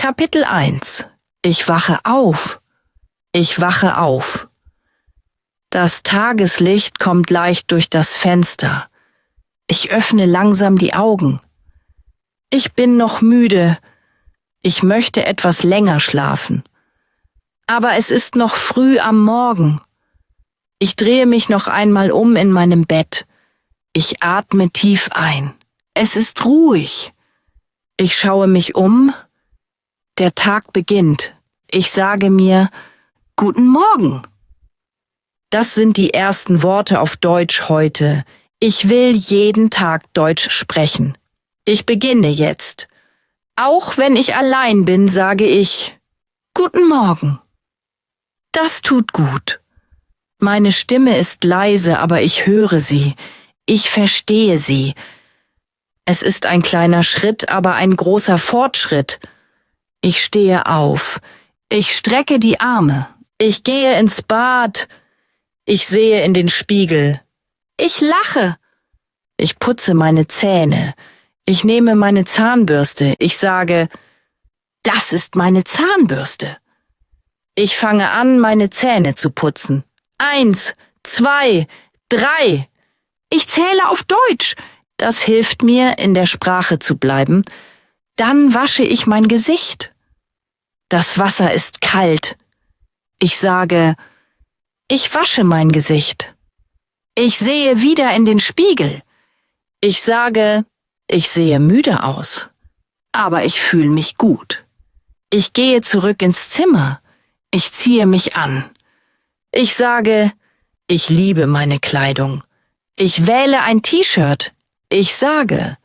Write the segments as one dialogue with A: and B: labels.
A: Kapitel 1. Ich wache auf. Ich wache auf. Das Tageslicht kommt leicht durch das Fenster. Ich öffne langsam die Augen. Ich bin noch müde. Ich möchte etwas länger schlafen. Aber es ist noch früh am Morgen. Ich drehe mich noch einmal um in meinem Bett. Ich atme tief ein. Es ist ruhig. Ich schaue mich um. Der Tag beginnt. Ich sage mir, Guten Morgen. Das sind die ersten Worte auf Deutsch heute. Ich will jeden Tag Deutsch sprechen. Ich beginne jetzt. Auch wenn ich allein bin, sage ich, Guten Morgen. Das tut gut. Meine Stimme ist leise, aber ich höre sie. Ich verstehe sie. Es ist ein kleiner Schritt, aber ein großer Fortschritt. Ich stehe auf. Ich strecke die Arme. Ich gehe ins Bad. Ich sehe in den Spiegel. Ich lache. Ich putze meine Zähne. Ich nehme meine Zahnbürste. Ich sage, das ist meine Zahnbürste. Ich fange an, meine Zähne zu putzen. 1, 2, 3. Ich zähle auf Deutsch. Das hilft mir, in der Sprache zu bleiben. Dann wasche ich mein Gesicht. Das Wasser ist kalt. Ich sage, ich wasche mein Gesicht. Ich sehe wieder in den Spiegel. Ich sage, ich sehe müde aus. Aber ich fühle mich gut. Ich gehe zurück ins Zimmer. Ich ziehe mich an. Ich sage, ich liebe meine Kleidung. Ich wähle ein T-Shirt. Ich sage,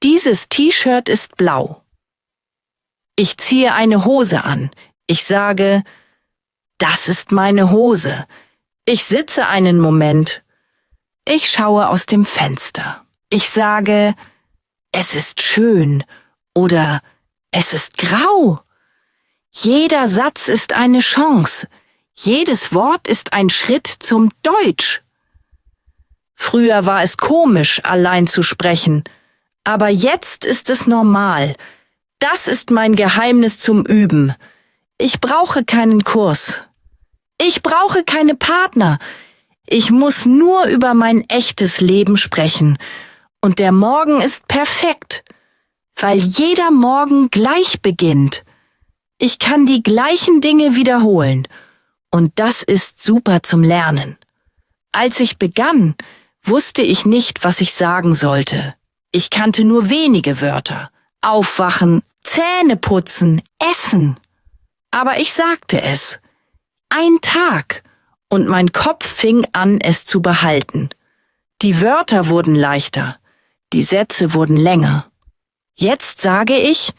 A: dieses T-Shirt ist blau. Ich ziehe eine Hose an. Ich sage, das ist meine Hose. Ich sitze einen Moment. Ich schaue aus dem Fenster. Ich sage, es ist schön oder es ist grau. Jeder Satz ist eine Chance. Jedes Wort ist ein Schritt zum Deutsch. Früher war es komisch, allein zu sprechen, aber jetzt ist es normal. Das ist mein Geheimnis zum Üben. Ich brauche keinen Kurs. Ich brauche keine Partner. Ich muss nur über mein echtes Leben sprechen. Und der Morgen ist perfekt, weil jeder Morgen gleich beginnt. Ich kann die gleichen Dinge wiederholen. Und das ist super zum Lernen. Als ich begann, wusste ich nicht, was ich sagen sollte. Ich kannte nur wenige Wörter. Aufwachen, Zähne putzen, essen. Aber ich sagte es. Ein Tag. Und mein Kopf fing an, es zu behalten. Die Wörter wurden leichter. Die Sätze wurden länger. Jetzt sage ich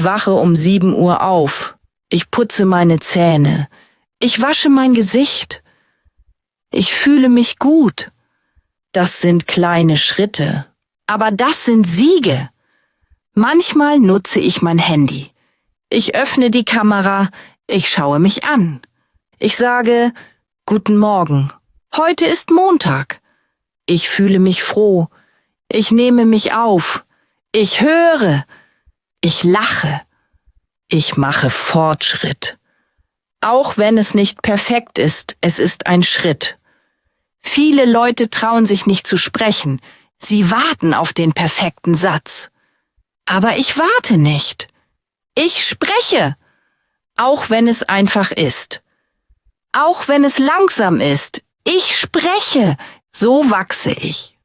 A: wache um 7 Uhr auf. Ich putze meine Zähne. Ich wasche mein Gesicht. Ich fühle mich gut. Das sind kleine Schritte. Aber das sind Siege. Manchmal nutze ich mein Handy. Ich öffne die Kamera. Ich schaue mich an. Ich sage, Guten Morgen. Heute ist Montag. Ich fühle mich froh. Ich nehme mich auf. Ich höre. Ich lache. Ich mache Fortschritt. Auch wenn es nicht perfekt ist, es ist ein Schritt. Viele Leute trauen sich nicht zu sprechen. Sie warten auf den perfekten Satz. Aber ich warte nicht. Ich spreche. Auch wenn es einfach ist. Auch wenn es langsam ist. Ich spreche. So wachse ich.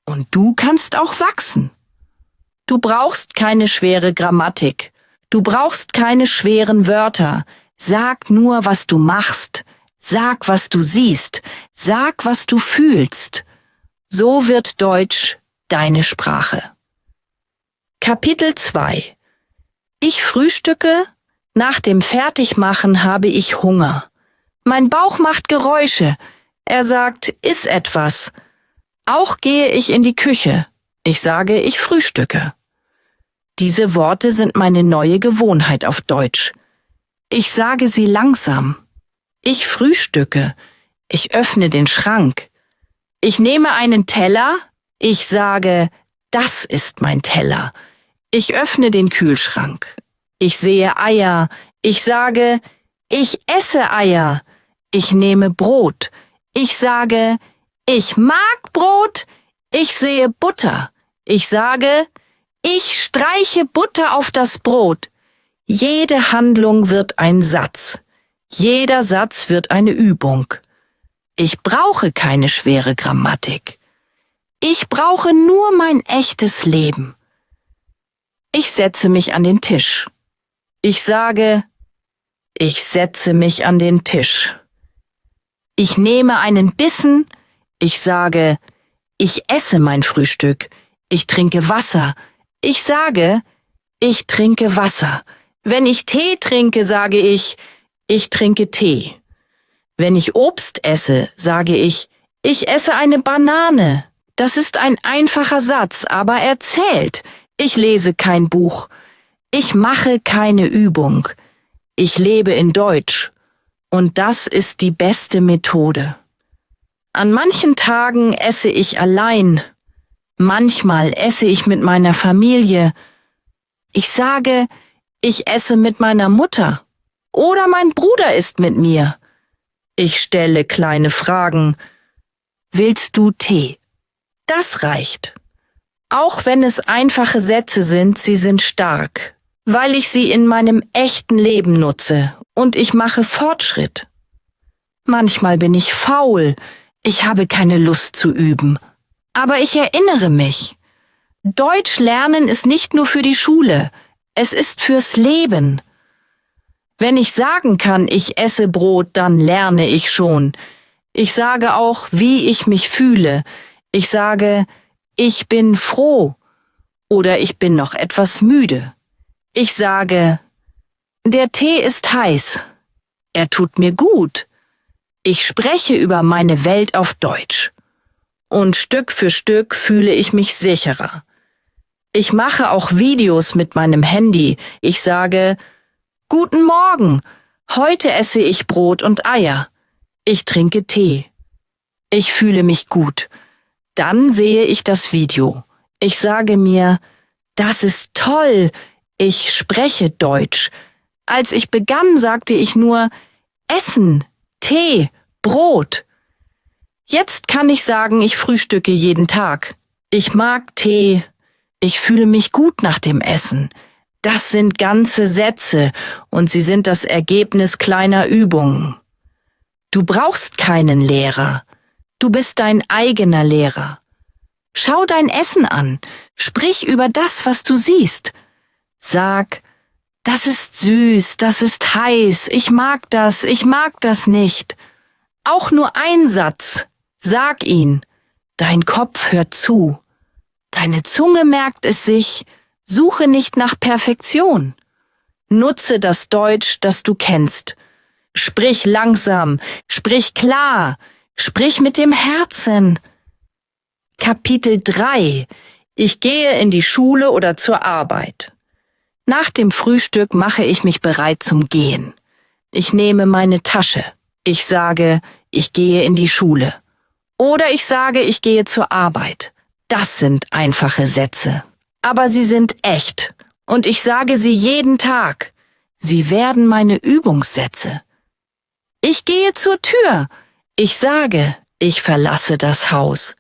A: Und du kannst auch wachsen. Du brauchst keine schwere Grammatik. Du brauchst keine schweren Wörter. Sag nur, was du machst. Sag, was du siehst. Sag, was du fühlst. So wird Deutsch deine Sprache. Kapitel 2. Ich frühstücke. Nach dem Fertigmachen habe ich Hunger. Mein Bauch macht Geräusche. Er sagt, iss etwas. Auch gehe ich in die Küche. Ich sage, ich frühstücke. Diese Worte sind meine neue Gewohnheit auf Deutsch. Ich sage sie langsam. Ich frühstücke. Ich öffne den Schrank. Ich nehme einen Teller. Ich sage, das ist mein Teller. Ich öffne den Kühlschrank. Ich sehe Eier. Ich sage, ich esse Eier. Ich nehme Brot. Ich sage, ich mag Brot. Ich sehe Butter. Ich sage, ich streiche Butter auf das Brot. Jede Handlung wird ein Satz. Jeder Satz wird eine Übung. Ich brauche keine schwere Grammatik. Ich brauche nur mein echtes Leben. Ich setze mich an den Tisch. Ich sage, ich setze mich an den Tisch. Ich nehme einen Bissen. Ich sage, ich esse mein Frühstück. Ich trinke Wasser. Ich sage, ich trinke Wasser. Wenn ich Tee trinke, sage ich trinke Tee. Wenn ich Obst esse, sage ich esse eine Banane. Das ist ein einfacher Satz, aber er zählt. Ich lese kein Buch. Ich mache keine Übung. Ich lebe in Deutsch. Und das ist die beste Methode. An manchen Tagen esse ich allein. Manchmal esse ich mit meiner Familie. Ich sage, ich esse mit meiner Mutter. Oder mein Bruder isst mit mir. Ich stelle kleine Fragen. Willst du Tee? Das reicht. Auch wenn es einfache Sätze sind, sie sind stark, weil ich sie in meinem echten Leben nutze und ich mache Fortschritt. Manchmal bin ich faul, ich habe keine Lust zu üben. Aber ich erinnere mich. Deutsch lernen ist nicht nur für die Schule, es ist fürs Leben. Wenn ich sagen kann, ich esse Brot, dann lerne ich schon. Ich sage auch, wie ich mich fühle. Ich sage, ich bin froh oder ich bin noch etwas müde. Ich sage, der Tee ist heiß. Er tut mir gut. Ich spreche über meine Welt auf Deutsch. Und Stück für Stück fühle ich mich sicherer. Ich mache auch Videos mit meinem Handy. Ich sage, Guten Morgen, heute esse ich Brot und Eier. Ich trinke Tee. Ich fühle mich gut. Dann sehe ich das Video. Ich sage mir, das ist toll, ich spreche Deutsch. Als ich begann, sagte ich nur Essen, Tee, Brot. Jetzt kann ich sagen, ich frühstücke jeden Tag. Ich mag Tee. Ich fühle mich gut nach dem Essen. Das sind ganze Sätze und sie sind das Ergebnis kleiner Übungen. Du brauchst keinen Lehrer. Du bist dein eigener Lehrer. Schau dein Essen an. Sprich über das, was du siehst. Sag, das ist süß, das ist heiß, ich mag das nicht. Auch nur ein Satz. Sag ihn. Dein Kopf hört zu. Deine Zunge merkt es sich. Suche nicht nach Perfektion. Nutze das Deutsch, das du kennst. Sprich langsam, sprich klar, sprich mit dem Herzen. Kapitel 3. Ich gehe in die Schule oder zur Arbeit. Nach dem Frühstück mache ich mich bereit zum Gehen. Ich nehme meine Tasche. Ich sage, ich gehe in die Schule. Oder ich sage, ich gehe zur Arbeit. Das sind einfache Sätze. Aber sie sind echt. Und ich sage sie jeden Tag. Sie werden meine Übungssätze. Ich gehe zur Tür. Ich sage, ich verlasse das Haus.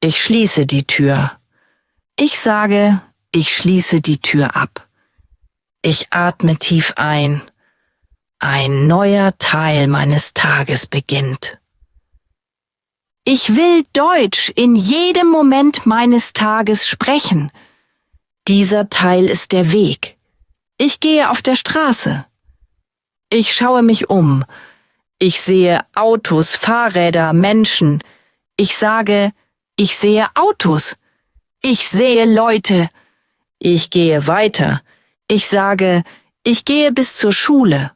A: Ich schließe die Tür. Ich sage, ich schließe die Tür ab. Ich atme tief ein. Ein neuer Teil meines Tages beginnt. Ich will Deutsch in jedem Moment meines Tages sprechen. Dieser Teil ist der Weg. Ich gehe auf der Straße. Ich schaue mich um. Ich sehe Autos, Fahrräder, Menschen. Ich sage, ich sehe Autos. Ich sehe Leute. Ich gehe weiter. Ich sage, ich gehe bis zur Schule.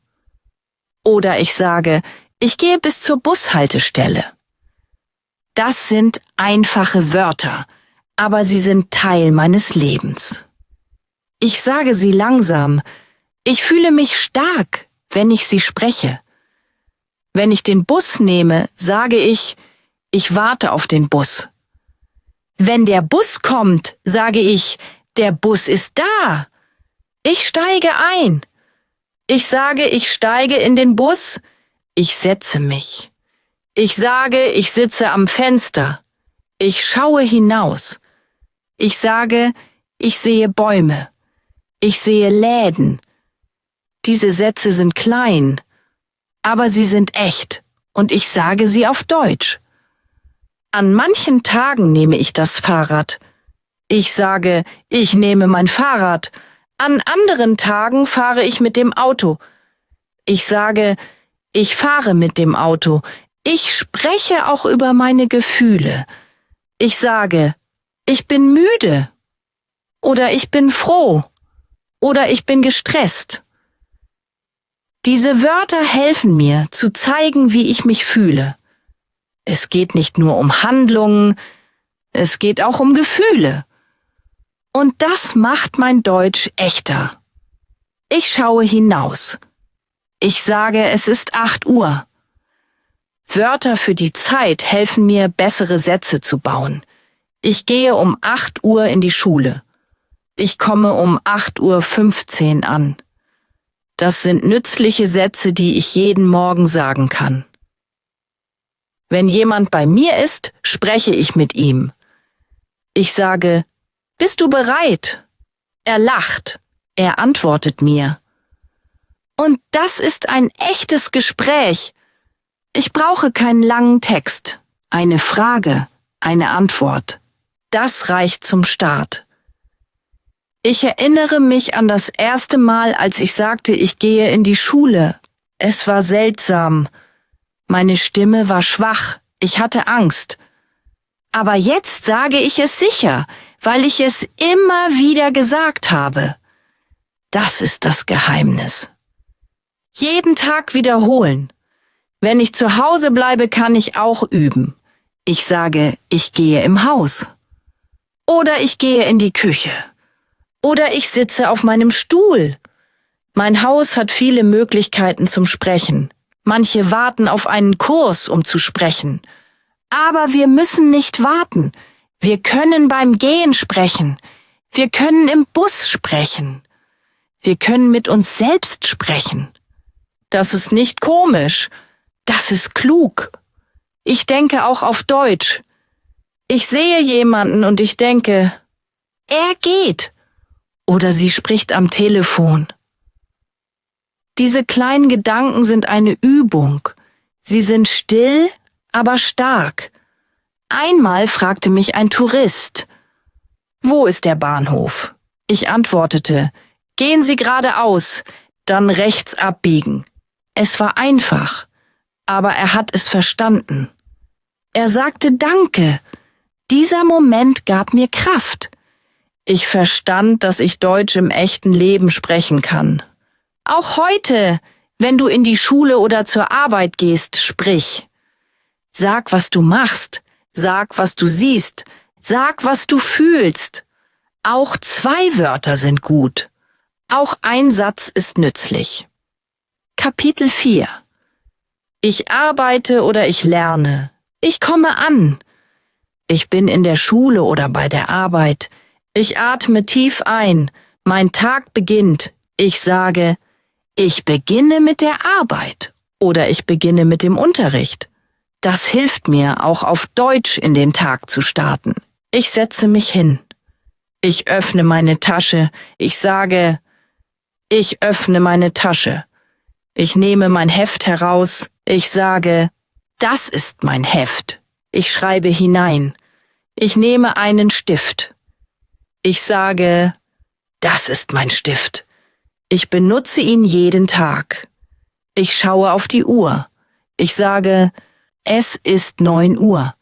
A: Oder ich sage, ich gehe bis zur Bushaltestelle. Das sind einfache Wörter, aber sie sind Teil meines Lebens. Ich sage sie langsam. Ich fühle mich stark, wenn ich sie spreche. Wenn ich den Bus nehme, sage ich warte auf den Bus. Wenn der Bus kommt, sage ich Der Bus ist da. Ich steige ein. Ich sage, ich steige in den Bus. Ich setze mich. Ich sage, ich sitze am Fenster. Ich schaue hinaus. Ich sage, ich sehe Bäume. Ich sehe Läden. Diese Sätze sind klein, aber sie sind echt und ich sage sie auf Deutsch. An manchen Tagen nehme ich das Fahrrad. Ich sage, ich nehme mein Fahrrad. An anderen Tagen fahre ich mit dem Auto. Ich sage, ich fahre mit dem Auto. Ich spreche auch über meine Gefühle. Ich sage, ich bin müde. Oder ich bin froh. Oder ich bin gestresst. Diese Wörter helfen mir, zu zeigen, wie ich mich fühle. Es geht nicht nur um Handlungen, es geht auch um Gefühle. Und das macht mein Deutsch echter. Ich schaue hinaus. Ich sage, es ist 8 Uhr. Wörter für die Zeit helfen mir, bessere Sätze zu bauen. Ich gehe um 8 Uhr in die Schule. Ich komme um 8:15 Uhr an. Das sind nützliche Sätze, die ich jeden Morgen sagen kann. Wenn jemand bei mir ist, spreche ich mit ihm. Ich sage, bist du bereit? Er lacht. Er antwortet mir. Und das ist ein echtes Gespräch. Ich brauche keinen langen Text. Eine Frage, eine Antwort. Das reicht zum Start. Ich erinnere mich an das erste Mal, als ich sagte, ich gehe in die Schule. Es war seltsam. Meine Stimme war schwach. Ich hatte Angst. Aber jetzt sage ich es sicher, weil ich es immer wieder gesagt habe. Das ist das Geheimnis. Jeden Tag wiederholen. Wenn ich zu Hause bleibe, kann ich auch üben. Ich sage, ich gehe im Haus. Oder ich gehe in die Küche. Oder ich sitze auf meinem Stuhl. Mein Haus hat viele Möglichkeiten zum Sprechen. Manche warten auf einen Kurs, um zu sprechen. Aber wir müssen nicht warten. Wir können beim Gehen sprechen. Wir können im Bus sprechen. Wir können mit uns selbst sprechen. Das ist nicht komisch. Das ist klug. Ich denke auch auf Deutsch. Ich sehe jemanden und ich denke, er geht. Oder sie spricht am Telefon. Diese kleinen Gedanken sind eine Übung. Sie sind still, aber stark. Einmal fragte mich ein Tourist, wo ist der Bahnhof? Ich antwortete, gehen Sie geradeaus, dann rechts abbiegen. Es war einfach, aber er hat es verstanden. Er sagte Danke. Dieser Moment gab mir Kraft. Ich verstand, dass ich Deutsch im echten Leben sprechen kann. Auch heute, wenn du in die Schule oder zur Arbeit gehst, sprich. Sag, was du machst. Sag, was du siehst. Sag, was du fühlst. Auch 2 Wörter sind gut. Auch ein Satz ist nützlich. Kapitel 4. Ich arbeite oder ich lerne. Ich komme an. Ich bin in der Schule oder bei der Arbeit. Ich atme tief ein. Mein Tag beginnt. Ich sage, ich beginne mit der Arbeit oder ich beginne mit dem Unterricht. Das hilft mir, auch auf Deutsch in den Tag zu starten. Ich setze mich hin. Ich öffne meine Tasche. Ich sage, ich öffne meine Tasche. Ich nehme mein Heft heraus. Ich sage, das ist mein Heft. Ich schreibe hinein. Ich nehme einen Stift. Ich sage, das ist mein Stift. Ich benutze ihn jeden Tag. Ich schaue auf die Uhr. Ich sage, es ist 9 Uhr.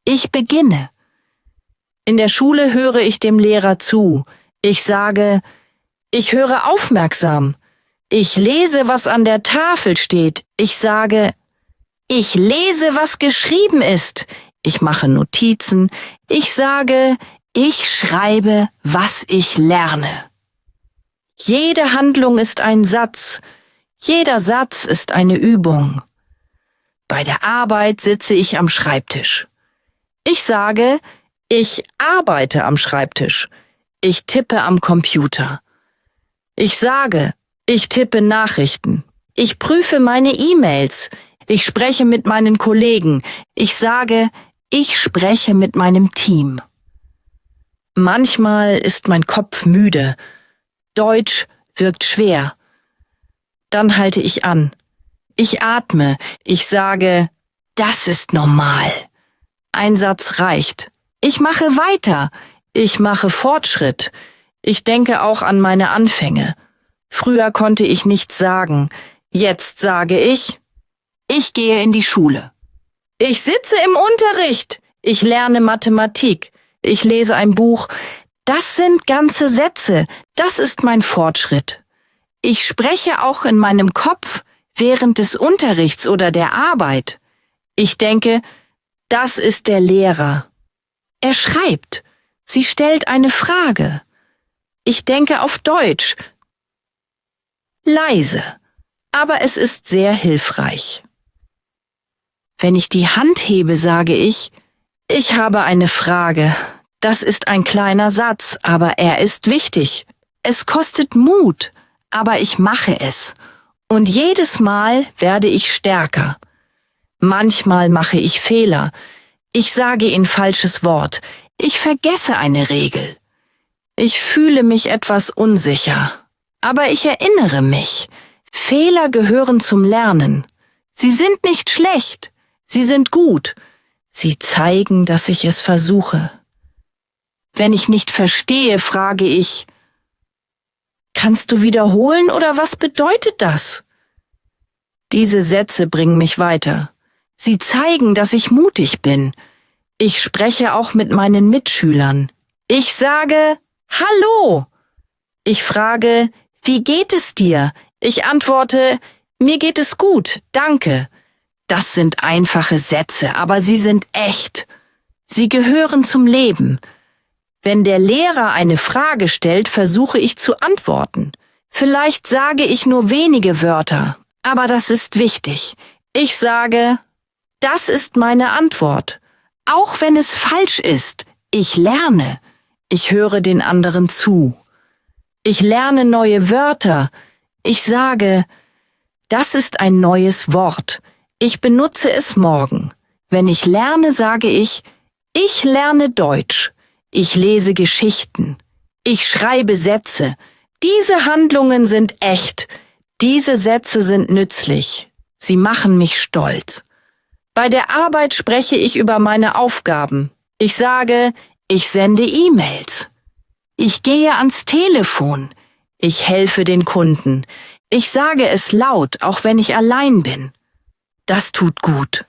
A: Ich beginne. In der Schule höre ich dem Lehrer zu. Ich sage, ich höre aufmerksam. Ich lese, was an der Tafel steht. Ich sage, ich lese, was geschrieben ist. Ich mache Notizen. Ich sage, ich schreibe, was ich lerne. Jede Handlung ist ein Satz. Jeder Satz ist eine Übung. Bei der Arbeit sitze ich am Schreibtisch. Ich sage, ich arbeite am Schreibtisch. ich tippe am Computer. Ich sage, ich tippe Nachrichten. Ich prüfe meine E-Mails. Ich spreche mit meinen Kollegen. Ich sage, ich spreche mit meinem Team. Manchmal ist mein Kopf müde. Deutsch wirkt schwer. Dann halte ich an. Ich atme. Ich sage, das ist normal. Ein Satz reicht. Ich mache weiter. Ich mache Fortschritt. Ich denke auch an meine Anfänge. Früher konnte ich nichts sagen. Jetzt sage ich gehe in die Schule. Ich sitze im Unterricht. Ich lerne Mathematik. Ich lese ein Buch. Das sind ganze Sätze. Das ist mein Fortschritt. Ich spreche auch in meinem Kopf während des Unterrichts oder der Arbeit. Ich denke, das ist der Lehrer. Er schreibt. Sie stellt eine Frage. Ich denke auf Deutsch. Leise. Aber es ist sehr hilfreich. Wenn ich die Hand hebe, sage ich habe eine Frage. Das ist ein kleiner Satz, aber er ist wichtig. Es kostet Mut, aber ich mache es. Und jedes Mal werde ich stärker. Manchmal mache ich Fehler. Ich sage ein falsches Wort. Ich vergesse eine Regel. Ich fühle mich etwas unsicher. Aber ich erinnere mich. Fehler gehören zum Lernen. Sie sind nicht schlecht. Sie sind gut. Sie zeigen, dass ich es versuche. Wenn ich nicht verstehe, frage ich, kannst du wiederholen oder was bedeutet das? Diese Sätze bringen mich weiter. Sie zeigen, dass ich mutig bin. Ich spreche auch mit meinen Mitschülern. Ich sage, hallo. Ich frage, wie geht es dir? Ich antworte, mir geht es gut, danke. Das sind einfache Sätze, aber sie sind echt. Sie gehören zum Leben. Wenn der Lehrer eine Frage stellt, versuche ich zu antworten. Vielleicht sage ich nur wenige Wörter, aber das ist wichtig. Ich sage, das ist meine Antwort. Auch wenn es falsch ist, ich lerne. Ich höre den anderen zu. Ich lerne neue Wörter. Ich sage, das ist ein neues Wort. Ich benutze es morgen. Wenn ich lerne, sage ich lerne Deutsch. Ich lese Geschichten. Ich schreibe Sätze. Diese Handlungen sind echt. Diese Sätze sind nützlich. Sie machen mich stolz. Bei der Arbeit spreche ich über meine Aufgaben. Ich sage, ich sende E-Mails. Ich gehe ans Telefon. Ich helfe den Kunden. Ich sage es laut, auch wenn ich allein bin. Das tut gut.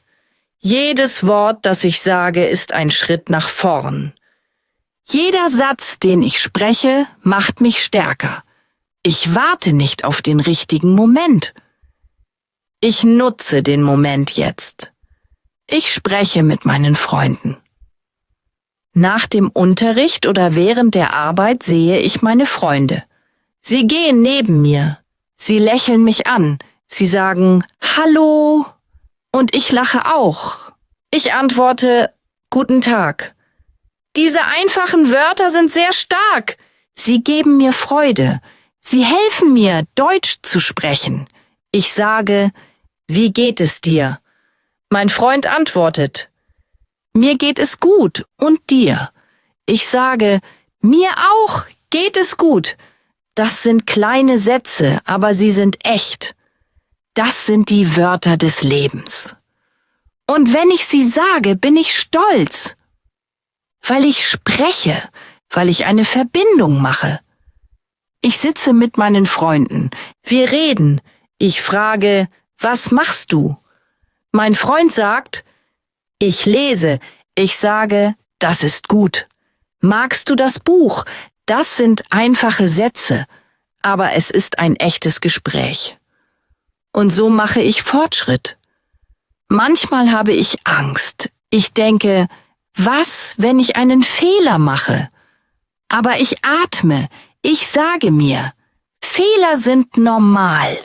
A: Jedes Wort, das ich sage, ist ein Schritt nach vorn. Jeder Satz, den ich spreche, macht mich stärker. Ich warte nicht auf den richtigen Moment. Ich nutze den Moment jetzt. Ich spreche mit meinen Freunden. Nach dem Unterricht oder während der Arbeit sehe ich meine Freunde. Sie gehen neben mir. Sie lächeln mich an. Sie sagen Hallo und ich lache auch. Ich antworte Guten Tag. Diese einfachen Wörter sind sehr stark. Sie geben mir Freude. Sie helfen mir, Deutsch zu sprechen. Ich sage, wie geht es dir? Mein Freund antwortet, mir geht es gut und dir? Ich sage, mir auch geht es gut. Das sind kleine Sätze, aber sie sind echt. Das sind die Wörter des Lebens. Und wenn ich sie sage, bin ich stolz. Weil ich spreche, weil ich eine Verbindung mache. Ich sitze mit meinen Freunden. Wir reden. Ich frage, was machst du? Mein Freund sagt, ich lese. Ich sage, das ist gut. Magst du das Buch? Das sind einfache Sätze, aber es ist ein echtes Gespräch. Und so mache ich Fortschritt. Manchmal habe ich Angst. Ich denke, was, wenn ich einen Fehler mache? Aber ich atme. Ich sage mir, Fehler sind normal.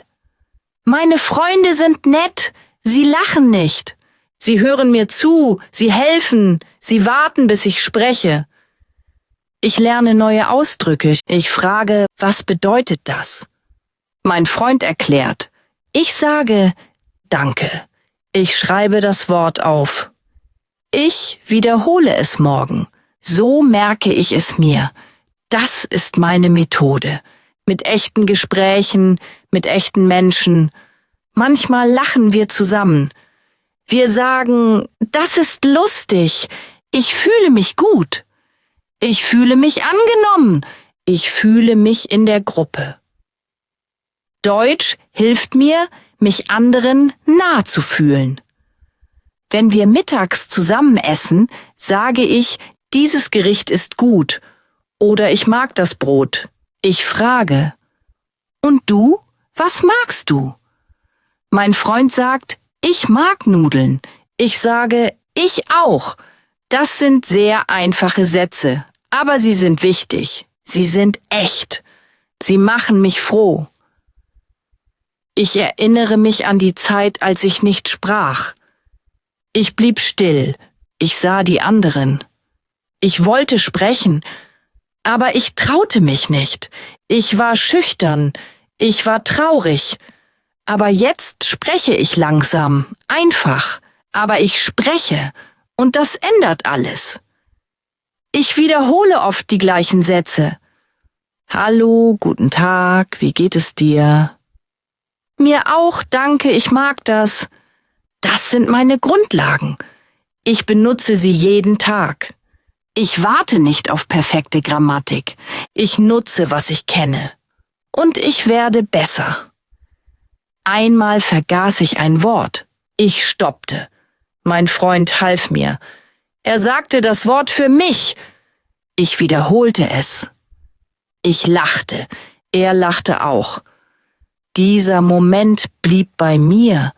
A: Meine Freunde sind nett. Sie lachen nicht. Sie hören mir zu. Sie helfen. Sie warten, bis ich spreche. Ich lerne neue Ausdrücke. Ich frage, was bedeutet das? Mein Freund erklärt. Ich sage, danke. Ich schreibe das Wort auf. Ich wiederhole es morgen. So merke ich es mir. Das ist meine Methode. Mit echten Gesprächen, mit echten Menschen. Manchmal lachen wir zusammen. Wir sagen, das ist lustig. Ich fühle mich gut. Ich fühle mich angenommen. Ich fühle mich in der Gruppe. Deutsch hilft mir, mich anderen nah zu fühlen. Wenn wir mittags zusammen essen, sage ich, dieses Gericht ist gut oder ich mag das Brot. Ich frage, und du? Was magst du? Mein Freund sagt, ich mag Nudeln. Ich sage, ich auch. Das sind sehr einfache Sätze, aber sie sind wichtig. Sie sind echt. Sie machen mich froh. Ich erinnere mich an die Zeit, als ich nicht sprach. Ich blieb still. Ich sah die anderen. Ich wollte sprechen, aber ich traute mich nicht. Ich war schüchtern. Ich war traurig. Aber jetzt spreche ich langsam, einfach. Aber ich spreche. Und das ändert alles. Ich wiederhole oft die gleichen Sätze. Hallo, guten Tag, wie geht es dir? Mir auch, danke, ich mag das. Das sind meine Grundlagen. Ich benutze sie jeden Tag. Ich warte nicht auf perfekte Grammatik. Ich nutze, was ich kenne. Und ich werde besser. Einmal vergaß ich ein Wort. Ich stoppte. Mein Freund half mir. Er sagte das Wort für mich. Ich wiederholte es. Ich lachte. Er lachte auch. Dieser Moment blieb bei mir.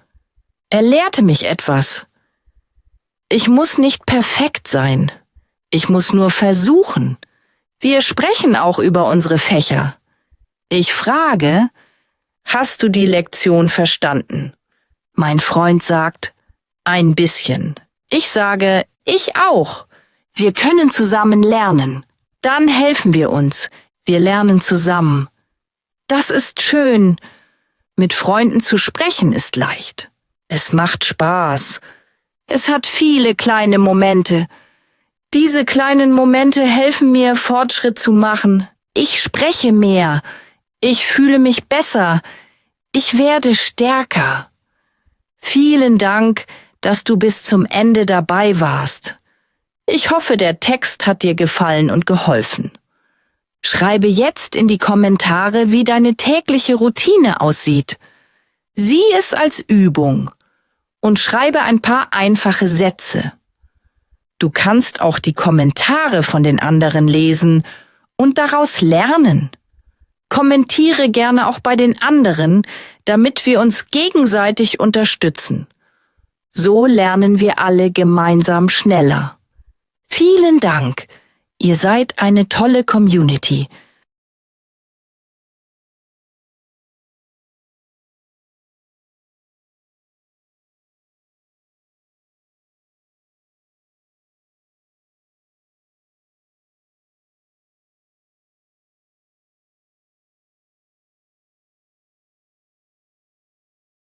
A: Er lehrte mich etwas. Ich muss nicht perfekt sein. Ich muss nur versuchen. Wir sprechen auch über unsere Fächer. Ich frage, hast du die Lektion verstanden? Mein Freund sagt, ein bisschen. Ich sage, ich auch. Wir können zusammen lernen. Dann helfen wir uns. Wir lernen zusammen. Das ist schön. Mit Freunden zu sprechen ist leicht. Es macht Spaß. Es hat viele kleine Momente. Diese kleinen Momente helfen mir, Fortschritt zu machen. Ich spreche mehr. Ich fühle mich besser. Ich werde stärker. Vielen Dank, dass du bis zum Ende dabei warst. Ich hoffe, der Text hat dir gefallen und geholfen. Schreibe jetzt in die Kommentare, wie deine tägliche Routine aussieht. Sieh es als Übung und schreibe ein paar einfache Sätze. Du kannst auch die Kommentare von den anderen lesen und daraus lernen. Kommentiere gerne auch bei den anderen, damit wir uns gegenseitig unterstützen. So lernen wir alle gemeinsam schneller. Vielen Dank. Ihr seid eine tolle Community.